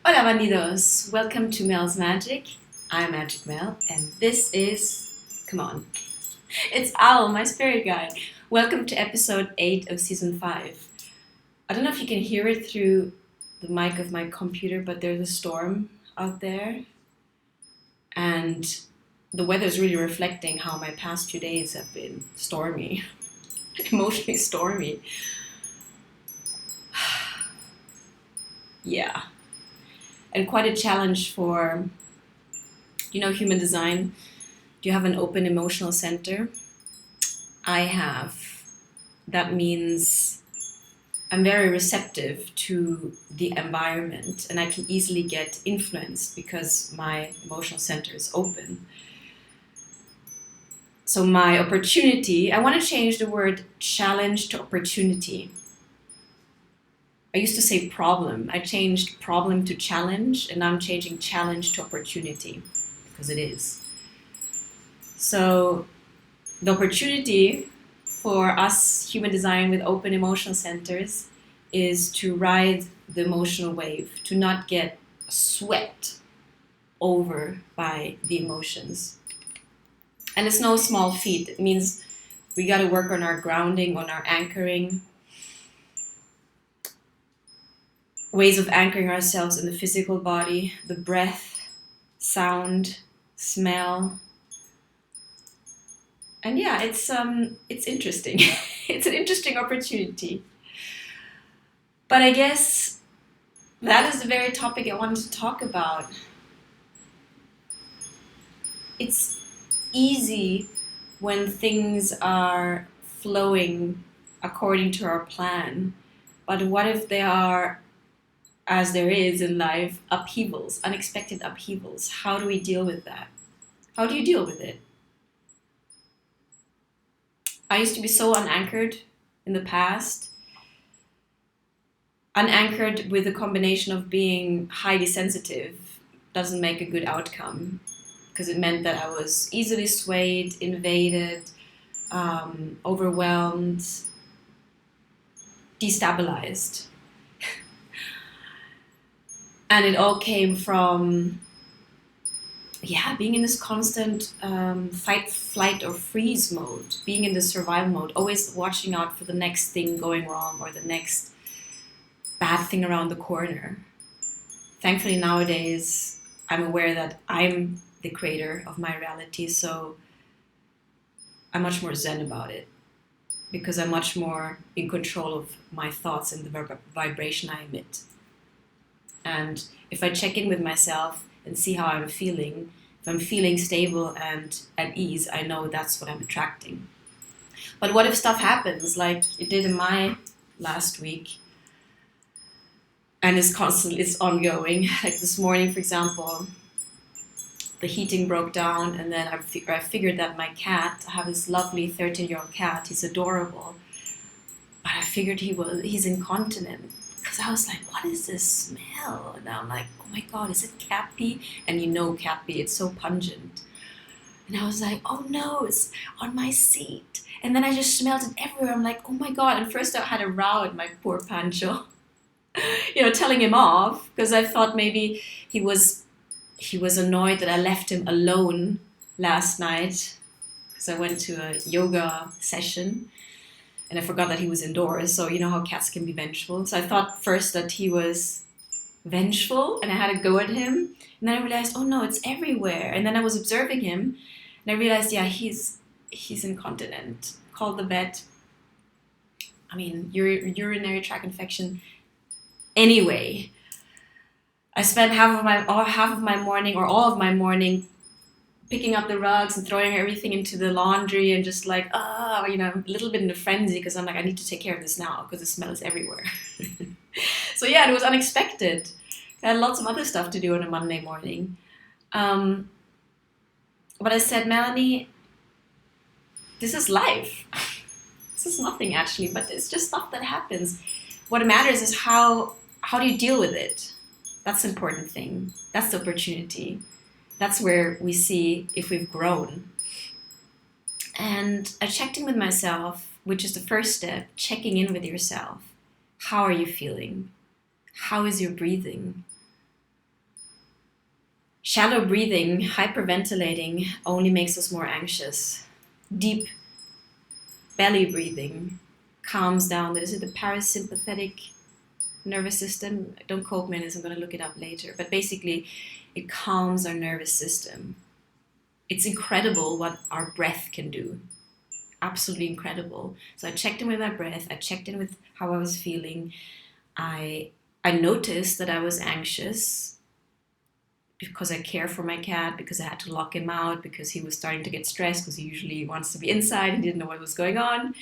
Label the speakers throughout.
Speaker 1: Hola Bandidos! Welcome to Mel's Magic. I'm Magic Mel, and this is, come on, it's Owl, my spirit guide. Welcome to episode 8 of season 5. I don't know if you can hear it through the mic of my computer, but there's a storm out there, and the weather's really reflecting how my past 2 days have been stormy, emotionally stormy. Yeah. And quite a challenge for, human design. Do you have an open emotional center? I have. That means I'm very receptive to the environment and I can easily get influenced because my emotional center is open. So my opportunity, I want to change the word challenge to opportunity. I used to say problem. I changed problem to challenge, and now I'm changing challenge to opportunity, because it is. So the opportunity for us human design with open emotional centers is to ride the emotional wave, to not get swept over by the emotions. And it's no small feat. It means we got to work on our grounding, on our anchoring, ways of anchoring ourselves in the physical body, the breath, sound, smell. And yeah, it's interesting. It's an interesting opportunity. But I guess that is the very topic I wanted to talk about. It's easy when things are flowing according to our plan. But what if they are, as there is in life, upheavals, unexpected upheavals? How do we deal with that? How do you deal with it? I used to be so unanchored in the past. Unanchored with a combination of being highly sensitive doesn't make a good outcome, because it meant that I was easily swayed, invaded, overwhelmed, destabilized. And it all came from, being in this constant fight, flight, or freeze mode, being in the survival mode, always watching out for the next thing going wrong or the next bad thing around the corner. Thankfully, nowadays, I'm aware that I'm the creator of my reality, so I'm much more zen about it, because I'm much more in control of my thoughts and the vibration I emit. And if I check in with myself and see how I'm feeling, if I'm feeling stable and at ease, I know that's what I'm attracting. But what if stuff happens like it did in my last week, and it's ongoing? Like this morning, for example, the heating broke down, and then I figured that my cat, I have this lovely 13-year-old cat, he's adorable, but I figured he's incontinent. Because I was like, what is this smell? And I'm like, oh my God, is it cat pee? And cat pee, it's so pungent. And I was like, oh no, it's on my seat. And then I just smelled it everywhere. I'm like, oh my God. And first I had a row with my poor Pancho, telling him off, because I thought maybe he was annoyed that I left him alone last night, because I went to a yoga session. And I forgot that he was indoors, so you know how cats can be vengeful. So I thought first that he was vengeful, and I had to go at him. And then I realized, oh no, it's everywhere. And then I was observing him, and I realized, he's incontinent. Called the vet. I mean, urinary tract infection. Anyway, I spent half of my morning, or all of my morning, picking up the rugs and throwing everything into the laundry, and just like, a little bit in a frenzy, because I'm like, I need to take care of this now because the smell is everywhere. So it was unexpected. I had lots of other stuff to do on a Monday morning. But I said, Melanie, this is life. This is nothing actually, but it's just stuff that happens. What matters is how do you deal with it? That's the important thing. That's the opportunity. That's where we see if we've grown. And I checked in with myself, which is the first step, checking in with yourself. How are you feeling? How is your breathing? Shallow breathing, hyperventilating only makes us more anxious. Deep belly breathing calms down. Is it the parasympathetic nervous system? Don't quote me on this, I'm going to look it up later. But basically, it calms our nervous system. It's incredible what our breath can do. Absolutely incredible. So I checked in with my breath. I checked in with how I was feeling. I noticed that I was anxious because I care for my cat, because I had to lock him out, because he was starting to get stressed, because he usually wants to be inside and didn't know what was going on.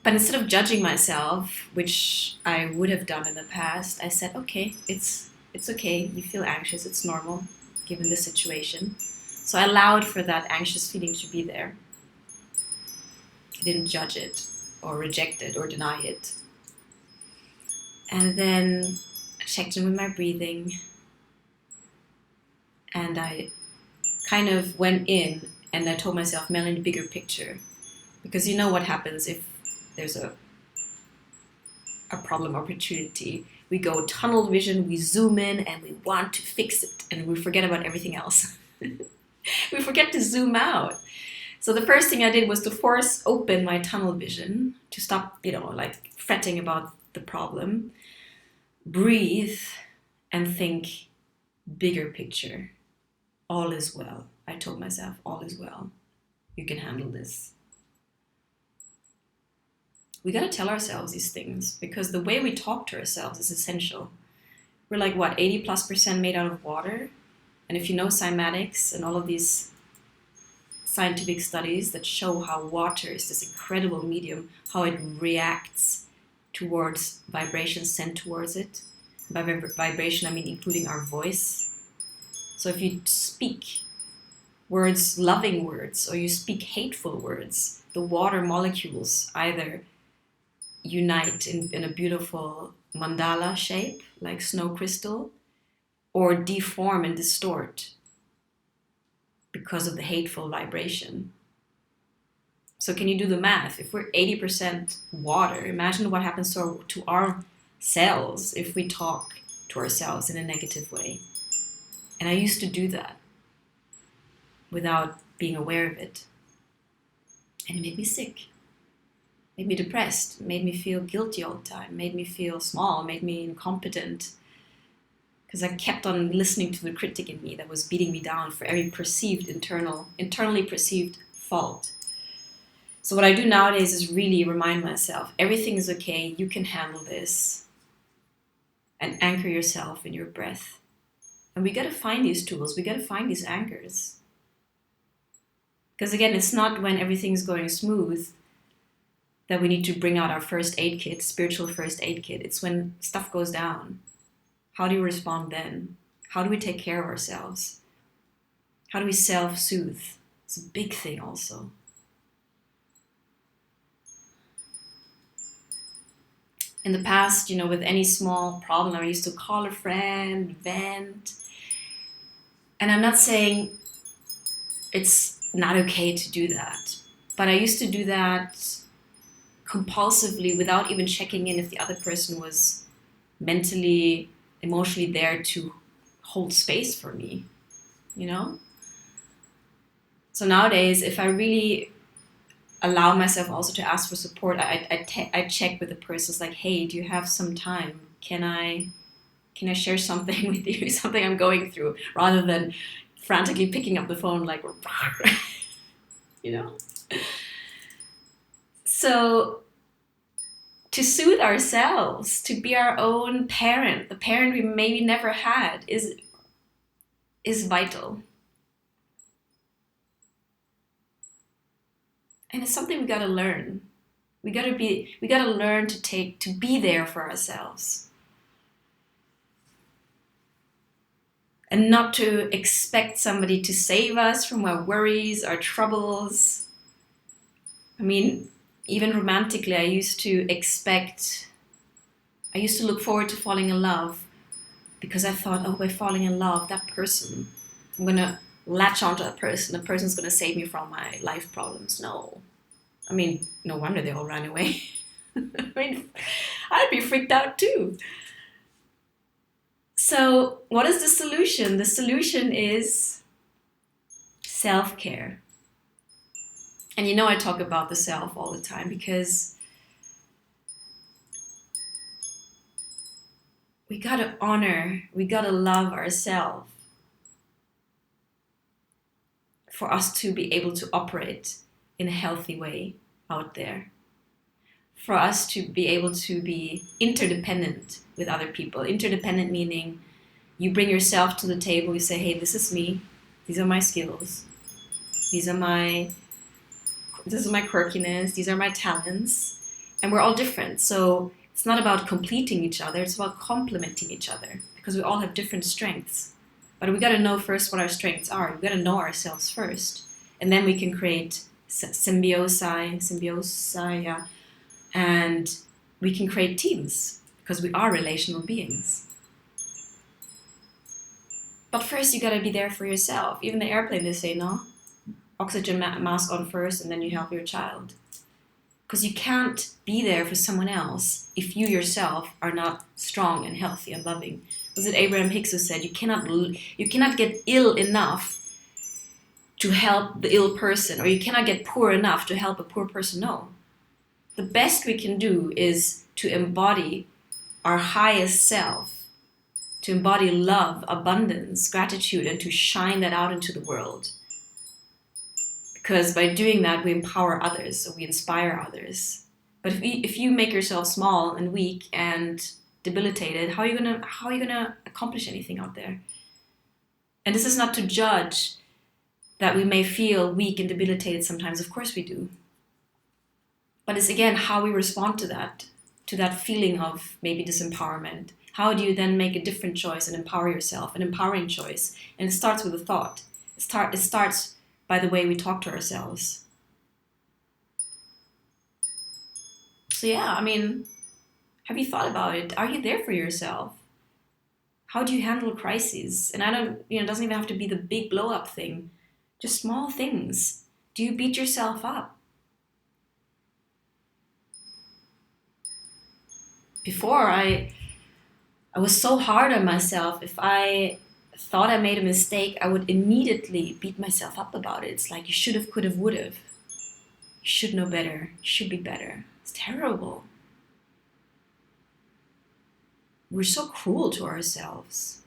Speaker 1: But instead of judging myself, which I would have done in the past, I said, okay, it's okay. You feel anxious. It's normal, given the situation. So I allowed for that anxious feeling to be there. I didn't judge it or reject it or deny it. And then I checked in with my breathing. And I kind of went in and I told myself, Melanie, bigger picture. Because you know what happens if there's a problem opportunity. We go tunnel vision, we zoom in and we want to fix it and we forget about everything else. We forget to zoom out. So the first thing I did was to force open my tunnel vision to stop, like fretting about the problem. Breathe and think bigger picture. All is well. I told myself, all is well. You can handle this. We got to tell ourselves these things because the way we talk to ourselves is essential. We're like, 80+% made out of water? And if you know cymatics and all of these scientific studies that show how water is this incredible medium, how it reacts towards vibrations sent towards it. By vibration, I mean including our voice. So if you speak words, loving words, or you speak hateful words, the water molecules either unite in a beautiful mandala shape, like snow crystal, or deform and distort because of the hateful vibration. So can you do the math? If we're 80% water, imagine what happens to our cells if we talk to ourselves in a negative way. And I used to do that without being aware of it. And it made me sick, made me depressed, made me feel guilty all the time, made me feel small, made me incompetent. Because I kept on listening to the critic in me that was beating me down for every perceived internally perceived fault. So what I do nowadays is really remind myself, everything is okay, you can handle this. And anchor yourself in your breath. And we got to find these tools, we got to find these anchors. Because again, it's not when everything's going smooth that we need to bring out our first aid kit, spiritual first aid kit. It's when stuff goes down. How do you respond then? How do we take care of ourselves? How do we self-soothe? It's a big thing also. In the past, with any small problem, I used to call a friend, vent. And I'm not saying it's not okay to do that. But I used to do that compulsively without even checking in if the other person was mentally, emotionally there to hold space for me, So nowadays, if I really allow myself also to ask for support, I check with the person. It's like, hey, do you have some time? Can I share something with you, something I'm going through, rather than frantically picking up the phone like, So to soothe ourselves, to be our own parent, the parent we maybe never had, is vital. And it's something we gotta learn. We gotta learn to be there for ourselves. And not to expect somebody to save us from our worries, our troubles. I mean, even romantically, I used to look forward to falling in love because I thought, by falling in love, that person, I'm gonna latch onto that person. The person's gonna save me from my life problems. No. I mean, no wonder they all ran away. I mean, I'd be freaked out too. So what is the solution? The solution is self-care. And you know I talk about the self all the time because we gotta honor, we gotta love ourselves for us to be able to operate in a healthy way out there. For us to be able to be interdependent with other people. Interdependent meaning you bring yourself to the table, you say, hey, this is me, these are my skills, this is my quirkiness, these are my talents, and we're all different. So it's not about completing each other, it's about complementing each other because we all have different strengths. But we gotta know first what our strengths are. We gotta know ourselves first. And then we can create symbiosis, yeah. And we can create teams because we are relational beings. But first you gotta be there for yourself. Even the airplane, they say, no, oxygen mask on first and then you help your child. Because you can't be there for someone else if you yourself are not strong and healthy and loving. Was it Abraham Hicks who said, you cannot get ill enough to help the ill person, or you cannot get poor enough to help a poor person? No. The best we can do is to embody our highest self, to embody love, abundance, gratitude, and to shine that out into the world. Because by doing that, we empower others, so we inspire others. But if you make yourself small and weak and debilitated, how are you gonna accomplish anything out there? And this is not to judge that we may feel weak and debilitated sometimes. Of course we do. But it's again how we respond to that feeling of maybe disempowerment. How do you then make a different choice and empower yourself, an empowering choice? And it starts with a thought. It starts by the way we talk to ourselves. So yeah, I mean, have you thought about it? Are you there for yourself? How do you handle crises? And it doesn't even have to be the big blow up thing. Just small things. Do you beat yourself up? Before, I was so hard on myself. If I thought I made a mistake, I would immediately beat myself up about it. It's like you should have, could have, would have. You should know better. You should be better. It's terrible. We're so cruel to ourselves.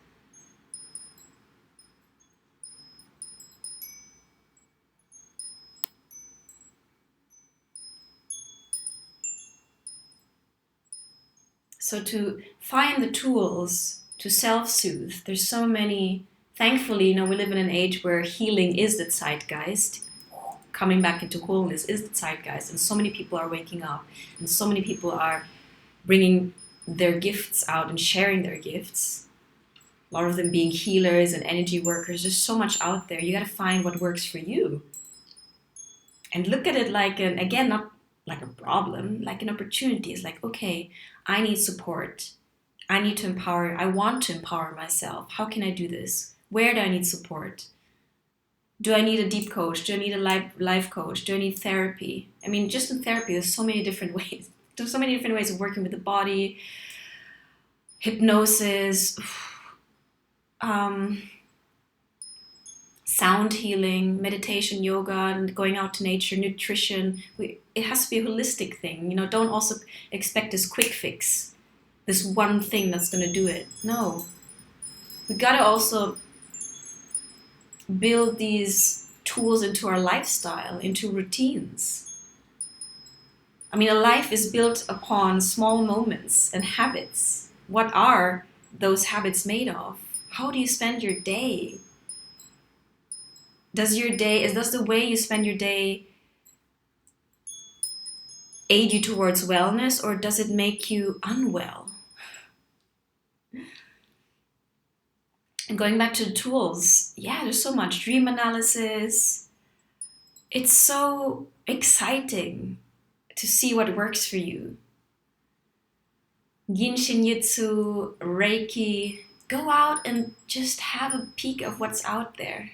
Speaker 1: So to find the tools to self-soothe, there's so many. Thankfully, we live in an age where healing is the zeitgeist. Coming back into wholeness is the zeitgeist, and so many people are waking up, and so many people are bringing their gifts out and sharing their gifts. A lot of them being healers and energy workers. There's so much out there. You got to find what works for you, and look at it like not like a problem, like an opportunity. It's like, okay, I need support. I need to empower. I want to empower myself. How can I do this? Where do I need support? Do I need a deep coach? Do I need a life coach? Do I need therapy? I mean, just in therapy, there's so many different ways. There's so many different ways of working with the body, hypnosis, sound healing, meditation, yoga, and going out to nature, nutrition. It has to be a holistic thing. Don't also expect this quick fix, this one thing that's going to do it. No. We got to also build these tools into our lifestyle, into routines. I mean, a life is built upon small moments and habits. What are those habits made of? How do you spend your day? Does the way you spend your day aid you towards wellness, or does it make you unwell? And going back to the tools, yeah, there's so much. Dream analysis. It's so exciting to see what works for you. Yin Shinjutsu, Reiki. Go out and just have a peek of what's out there.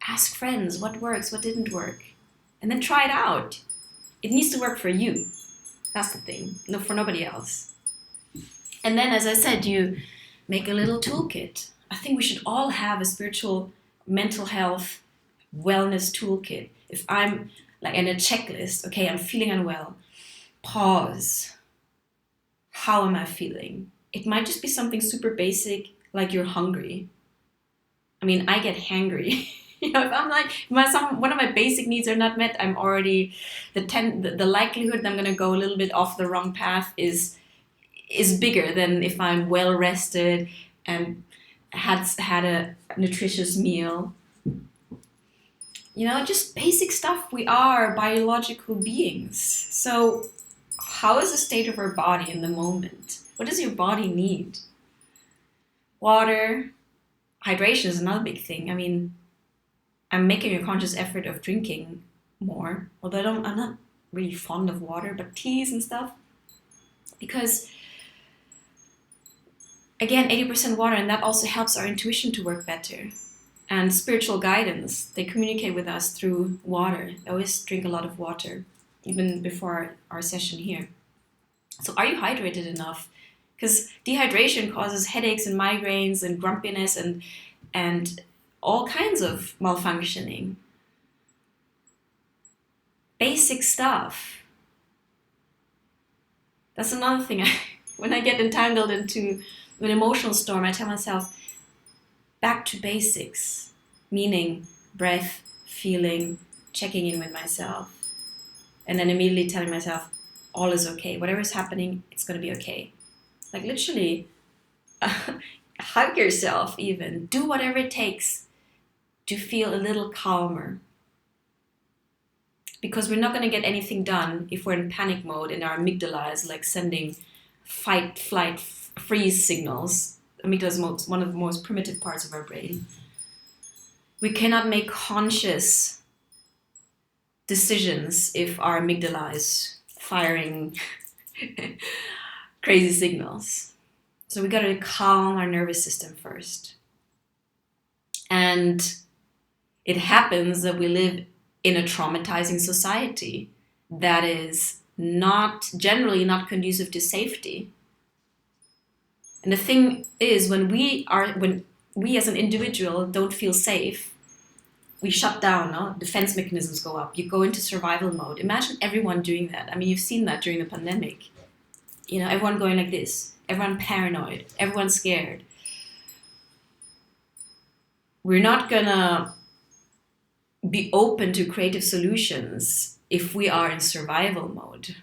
Speaker 1: Ask friends what works, what didn't work. And then try it out. It needs to work for you. That's the thing. No, for nobody else. And then, as I said, you make a little toolkit. I think we should all have a spiritual mental health wellness toolkit. If I'm like in a checklist, okay, I'm feeling unwell, pause. How am I feeling? It might just be something super basic, like you're hungry. I mean, I get hangry. If I'm like one of my basic needs are not met, I'm already the likelihood that I'm gonna go a little bit off the wrong path is bigger than if I'm well rested and had a nutritious meal. Just basic stuff. We are biological beings. So how is the state of our body in the moment? What does your body need? Water, hydration is another big thing. I mean, I'm making a conscious effort of drinking more, although I'm not really fond of water, but teas and stuff. Because, again, 80% water, and that also helps our intuition to work better. And spiritual guidance, they communicate with us through water. I always drink a lot of water, even before our session here. So are you hydrated enough? Because dehydration causes headaches and migraines and grumpiness and all kinds of malfunctioning. Basic stuff. That's another thing. When I get entangled into an emotional storm, I tell myself, back to basics. Meaning breath, feeling, checking in with myself. And then immediately telling myself, all is okay. Whatever is happening, it's going to be okay. Like literally, hug yourself even. Do whatever it takes to feel a little calmer. Because we're not going to get anything done if we're in panic mode and our amygdala is like sending fight, flight, freeze signals. Amygdala is one of the most primitive parts of our brain. We cannot make conscious decisions if our amygdala is firing crazy signals. So we got to calm our nervous system first. And it happens that we live in a traumatizing society that is generally not conducive to safety. And the thing is, when we as an individual don't feel safe, we shut down, no? Defense mechanisms go up. You go into survival mode. Imagine everyone doing that. I mean, you've seen that during the pandemic. Everyone going like this. Everyone paranoid. Everyone scared. We're not gonna be open to creative solutions if we are in survival mode.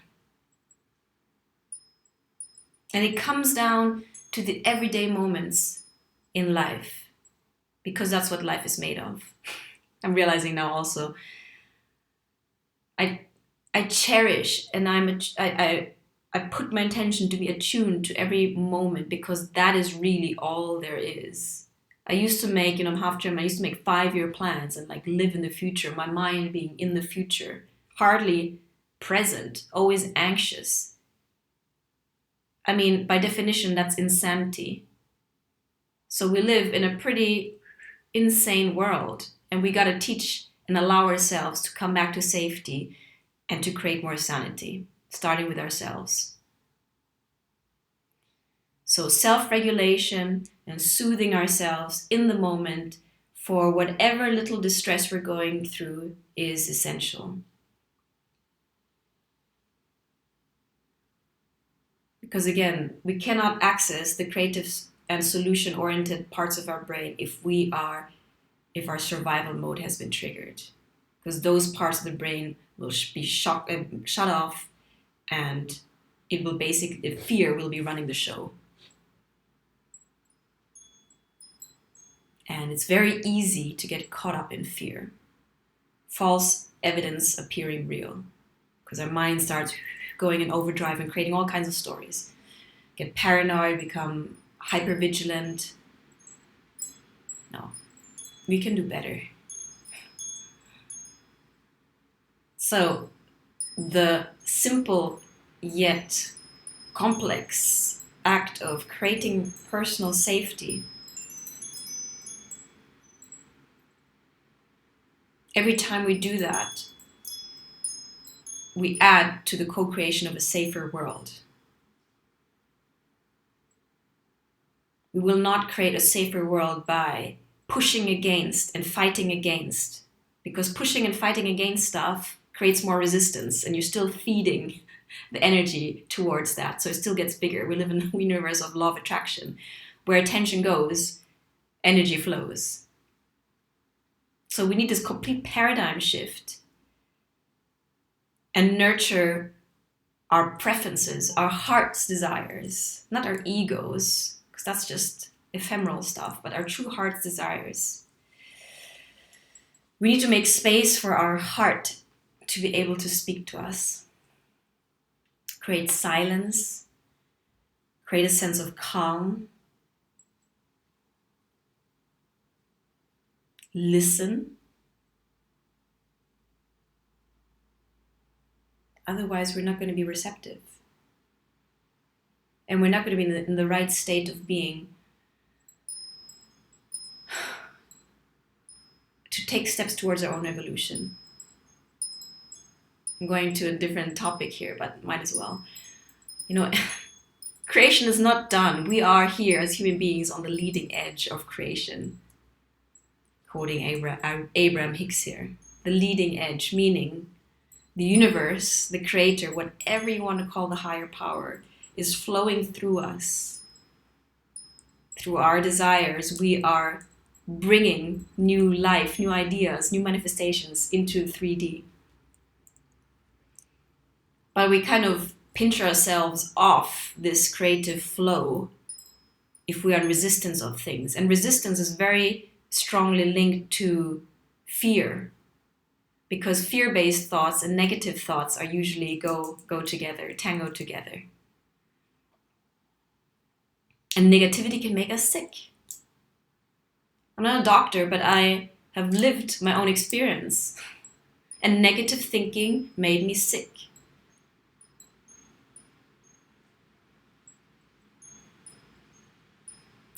Speaker 1: And it comes down to the everyday moments in life, because that's what life is made of. I'm realizing now also, I cherish and I put my intention to be attuned to every moment, because that is really all there is. I used to make, I'm half German, I used to make 5-year plans and like live in the future, my mind being in the future, hardly present, always anxious. I mean, by definition, that's insanity. So we live in a pretty insane world, and we got to teach and allow ourselves to come back to safety and to create more sanity, starting with ourselves. So self-regulation and soothing ourselves in the moment for whatever little distress we're going through is essential. Because again, we cannot access the creative and solution-oriented parts of our brain if our survival mode has been triggered. Because those parts of the brain will be shut off, and fear will be running the show. And it's very easy to get caught up in fear. False evidence appearing real. Because our mind starts going in overdrive and creating all kinds of stories. Get paranoid, become hypervigilant. No, we can do better. So, the simple yet complex act of creating personal safety, every time we do that, we add to the co-creation of a safer world. We will not create a safer world by pushing against and fighting against, because pushing and fighting against stuff creates more resistance, and you're still feeding the energy towards that. So it still gets bigger. We live in a universe of law of attraction. Where attention goes, energy flows. So we need this complete paradigm shift and nurture our preferences, our heart's desires, not our egos, because that's just ephemeral stuff, but our true heart's desires. We need to make space for our heart to be able to speak to us. Create silence, create a sense of calm, listen. Otherwise, we're not going to be receptive. And we're not going to be in the right state of being to take steps towards our own evolution. I'm going to a different topic here, but might as well. Creation is not done. We are here as human beings on the leading edge of creation. Quoting Abraham Hicks here. The leading edge, meaning the universe, the creator, whatever you want to call the higher power, is flowing through us. Through our desires, we are bringing new life, new ideas, new manifestations into 3D. But we kind of pinch ourselves off this creative flow if we are in resistance of things. And resistance is very strongly linked to fear, because fear-based thoughts and negative thoughts are usually go together, tango together. And negativity can make us sick. I'm not a doctor, but I have lived my own experience. And negative thinking made me sick.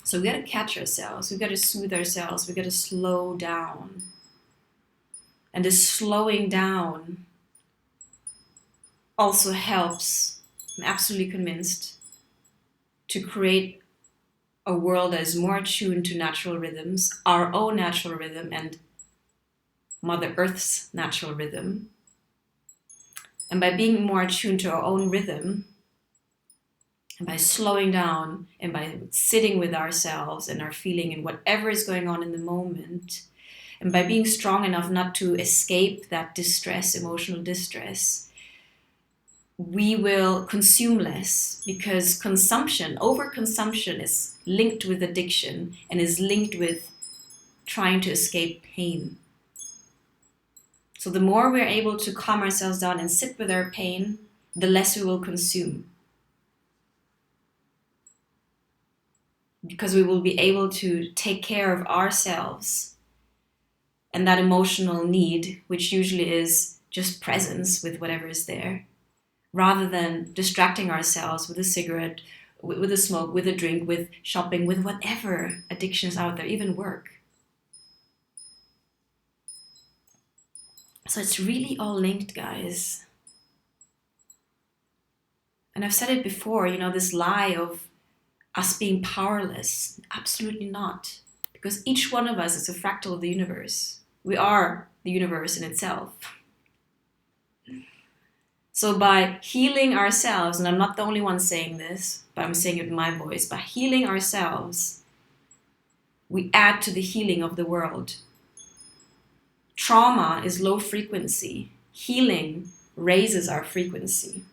Speaker 1: So we gotta catch ourselves, we gotta soothe ourselves, we gotta slow down. And this slowing down also helps, I'm absolutely convinced, to create a world that is more attuned to natural rhythms, our own natural rhythm and Mother Earth's natural rhythm. And by being more attuned to our own rhythm, and by slowing down and by sitting with ourselves and our feeling and whatever is going on in the moment, and by being strong enough not to escape that distress, emotional distress, we will consume less, because overconsumption is linked with addiction and is linked with trying to escape pain. So the more we're able to calm ourselves down and sit with our pain, the less we will consume. Because we will be able to take care of ourselves and that emotional need, which usually is just presence with whatever is there, rather than distracting ourselves with a cigarette, with a smoke, with a drink, with shopping, with whatever addictions out there, even work. So it's really all linked, guys. And I've said it before, this lie of us being powerless. Absolutely not. Because each one of us is a fractal of the universe. We are the universe in itself. So by healing ourselves, and I'm not the only one saying this, but I'm saying it in my voice, by healing ourselves, we add to the healing of the world. Trauma is low frequency. Healing raises our frequency.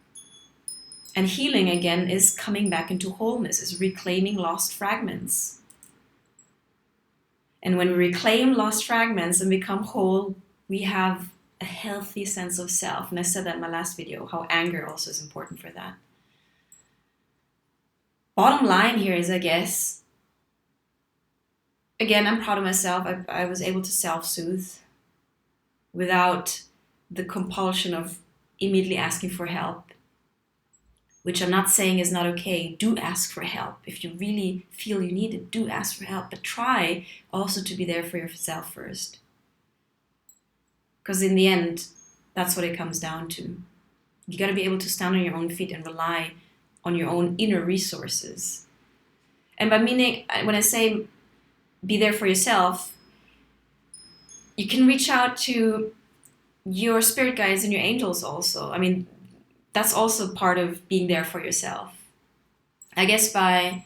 Speaker 1: And healing, again, is coming back into wholeness, is reclaiming lost fragments. And when we reclaim lost fragments and become whole, we have a healthy sense of self. And I said that in my last video, how anger also is important for that. Bottom line here is, I guess, again, I'm proud of myself. I was able to self-soothe without the compulsion of immediately asking for help. Which I'm not saying is not okay. Do ask for help. If you really feel you need it, do ask for help. But try also to be there for yourself first. Because in the end, that's what it comes down to. You got to be able to stand on your own feet and rely on your own inner resources. And by meaning, when I say be there for yourself, you can reach out to your spirit guides and your angels also. I mean, that's also part of being there for yourself. I guess by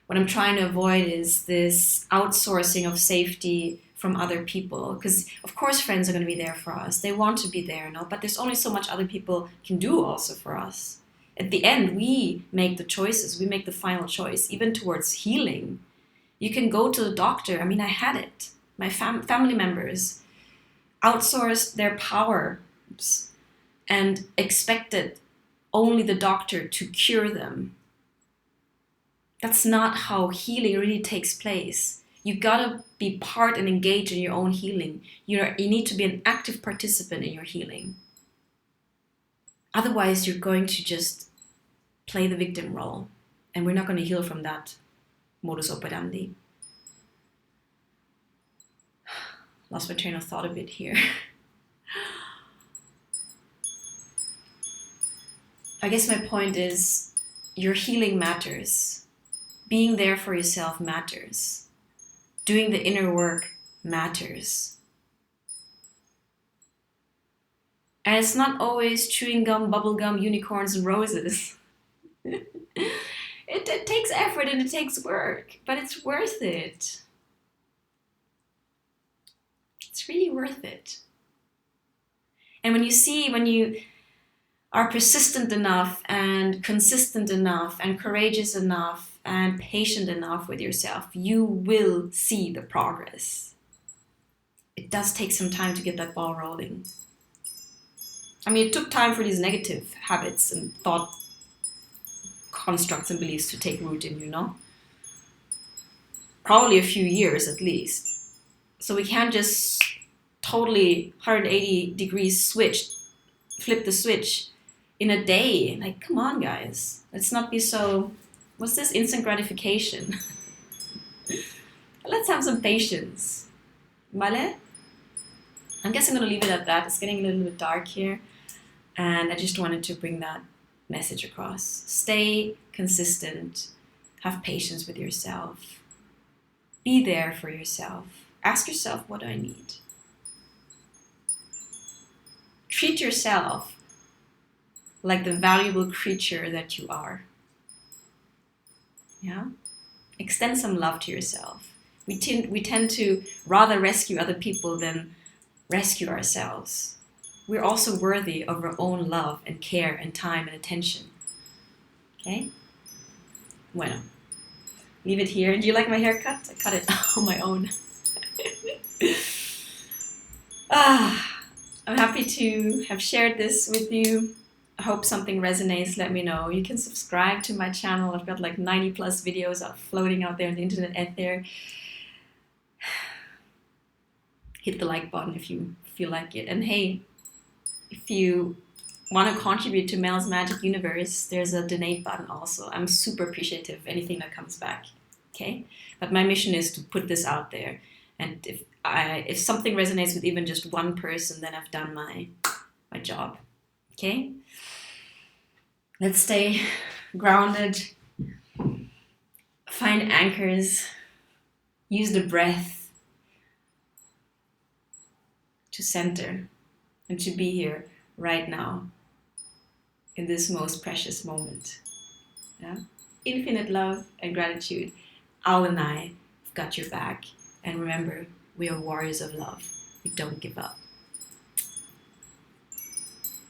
Speaker 1: what I'm trying to avoid is this outsourcing of safety from other people. Because of course friends are going to be there for us. They want to be there, no? But there's only so much other people can do also for us. At the end, we make the choices. We make the final choice, even towards healing. You can go to the doctor. I mean, I had it. My family members outsourced their powers and expected only the doctor to cure them. That's not how healing really takes place. You gotta be part and engage in your own healing. You need to be an active participant in your healing. Otherwise, you're going to just play the victim role, and we're not going to heal from that modus operandi. Lost my train of thought a bit here. I guess my point is your healing matters. Being there for yourself matters. Doing the inner work matters. And it's not always chewing gum, bubble gum, unicorns, and roses. It takes effort and it takes work, but it's worth it. It's really worth it. And when you are persistent enough and consistent enough and courageous enough and patient enough with yourself, you will see the progress. It does take some time to get that ball rolling. I mean, it took time for these negative habits and thought constructs and beliefs to take root in you, know? Probably a few years at least. So we can't just totally 180 degrees flip the switch in a day. Like, come on, guys. Let's not be so, what's this, instant gratification? Let's have some patience. Vale? I guess I'm going to leave it at that. It's getting a little bit dark here. And I just wanted to bring that message across. Stay consistent. Have patience with yourself. Be there for yourself. Ask yourself, what do I need? Treat yourself like the valuable creature that you are. Yeah? Extend some love to yourself. We tend to rather rescue other people than rescue ourselves. We're also worthy of our own love and care and time and attention. Okay? Bueno. Leave it here. Do you like my haircut? I cut it on my own. I'm happy to have shared this with you. I hope something resonates. Let me know. You can subscribe to my channel. I've got like 90 plus videos floating out there on the internet ether. Hit the like button if you feel like it. And hey, if you want to contribute to Mel's Magic Universe, there's a donate button also. I'm super appreciative of anything that comes back. Okay? But my mission is to put this out there. And if something resonates with even just one person, then I've done my job. Okay? Let's stay grounded. Find anchors. Use the breath to center and to be here right now in this most precious moment. Yeah? Infinite love and gratitude. Al and I have got your back. And remember, we are warriors of love. We don't give up.